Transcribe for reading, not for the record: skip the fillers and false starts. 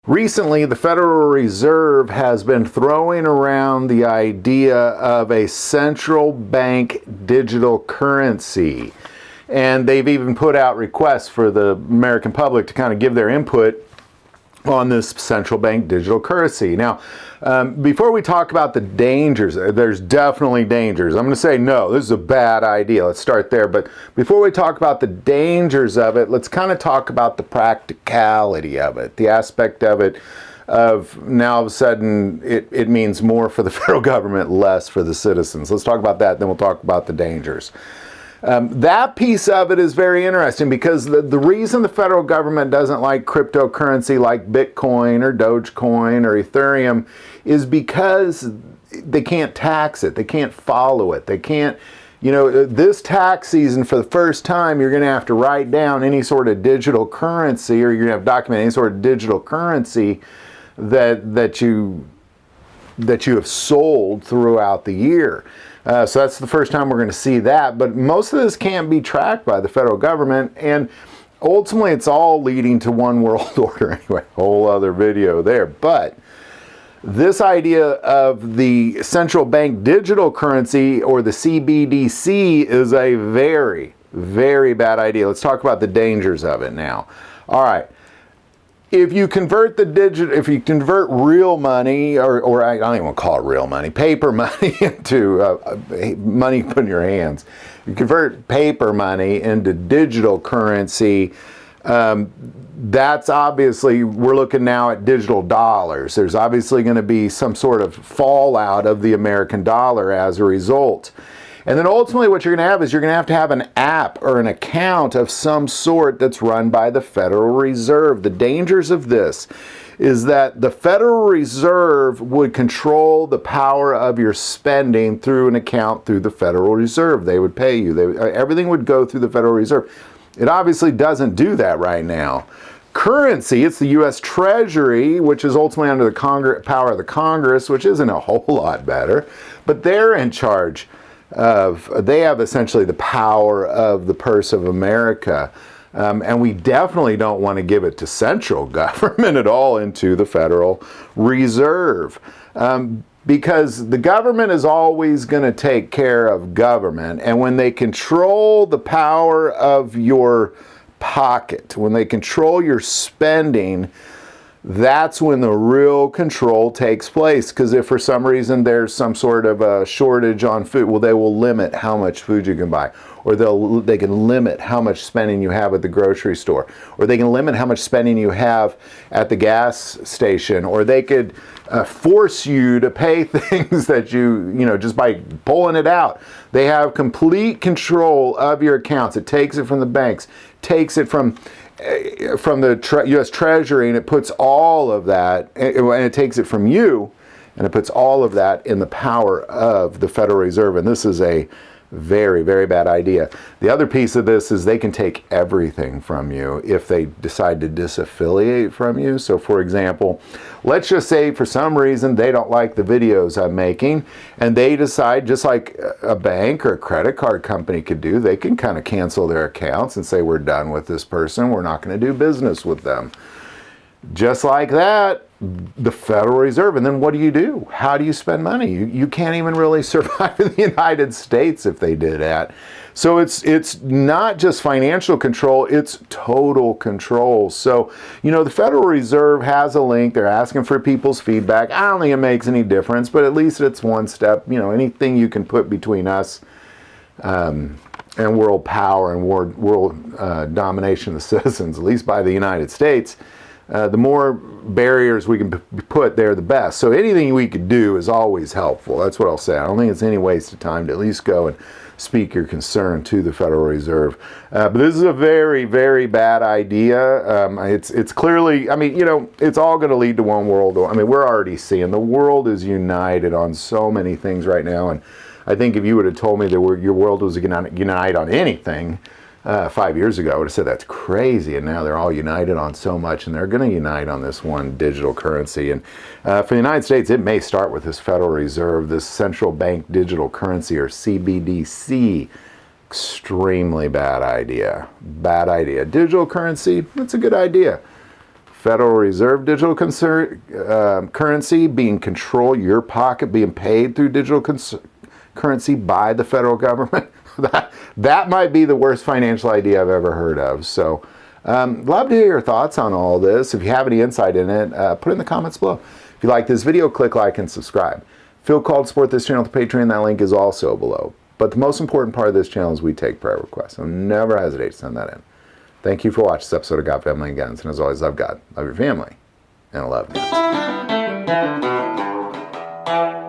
Recently, the Federal Reserve has been throwing around the idea of a central bank digital currency. And they've even put out requests for the American public to kind of give their input on this central bank digital currency. Now, before we talk about the dangers, there's definitely dangers. I'm going to say no, this is a bad idea. Let's start there. But before we talk about the dangers of it, let's kind of talk about the practicality of it, the aspect of it of now all of a sudden it means more for the federal government, less for the citizens. Let's talk about that, then we'll talk about the dangers. That piece of it is very interesting because the reason the federal government doesn't like cryptocurrency like Bitcoin or Dogecoin or Ethereum is because they can't tax it. They can't follow it. They can't, you know, this tax season for the first time, you're going to have to write down any sort of digital currency, or you're going to have to document any sort of digital currency that you have sold throughout the year. So that's the first time we're going to see that. But most of this can't be tracked by the federal government. And ultimately, it's all leading to one world order anyway. Whole other video there. But this idea of the central bank digital currency, or the CBDC, is a very, very bad idea. Let's talk about the dangers of it now. All right. If you convert if you convert real money, or I don't even want to call it real money, paper money into money you put in your hands, you convert paper money into digital currency, that's obviously, we're looking now at digital dollars. There's obviously going to be some sort of fallout of the American dollar as a result. And then ultimately what you're going to have is you're going to have an app or an account of some sort that's run by the Federal Reserve. The dangers of this is that the Federal Reserve would control the power of your spending through an account through the Federal Reserve. They would pay you. Everything would go through the Federal Reserve. It obviously doesn't do that right now. Currency, it's the U.S. Treasury, which is ultimately under the power of the Congress, which isn't a whole lot better, but they're in charge. They have essentially the power of the purse of America, and we definitely don't want to give it to central government at all, into the Federal Reserve, because the government is always going to take care of government, and when they control the power of your pocket, when they control your spending, that's when the real control takes place. Because if for some reason there's some sort of a shortage on food, well, they will limit how much food you can buy, or they can limit how much spending you have at the grocery store, or they can limit how much spending you have at the gas station, or they could force you to pay things that you know, just by pulling it out. They have complete control of your accounts. It takes it from the banks, takes it from the U.S. Treasury, and it puts all of that, and it takes it from you, and it puts all of that in the power of the Federal Reserve. And this is a very, very bad idea. The other piece of this is they can take everything from you if they decide to disaffiliate from you. So for example, let's just say for some reason they don't like the videos I'm making, and they decide, just like a bank or a credit card company could do, they can kind of cancel their accounts and say, we're done with this person, we're not going to do business with them. Just like that, the Federal Reserve. And then what do? How do you spend money? You can't even really survive in the United States if they did that. So it's not just financial control, it's total control. So, you know, the Federal Reserve has a link. They're asking for people's feedback. I don't think it makes any difference, but at least it's one step. You know, anything you can put between us and world power and world domination of the citizens, at least by the United States, the more barriers we can put there, the best. So anything we could do is always helpful. That's what I'll say. I don't think it's any waste of time to at least go and speak your concern to the Federal Reserve. But this is a very, very bad idea. It's clearly, I mean, you know, it's all going to lead to one world. I mean, we're already seeing the world is united on so many things right now. And I think if you would have told me that your world was going to unite on anything 5 years ago, I would have said that's crazy. And now they're all united on so much, and they're going to unite on this one digital currency. And for the United States, it may start with this Federal Reserve, this central bank digital currency, or CBDC. Extremely bad idea. Bad idea. Digital currency, that's a good idea. Federal Reserve digital currency being control your pocket, being paid through digital currency by the federal government. that might be the worst financial idea I've ever heard of. So love to hear your thoughts on all this. If you have any insight in it, put it in the comments below. If you like this video, click like and subscribe. Feel called to support this channel with Patreon. That link is also below. But the most important part of this channel is we take prayer requests. So never hesitate to send that in. Thank you for watching this episode of God, Family, and Guns. And as always, love God, love your family, and I love you.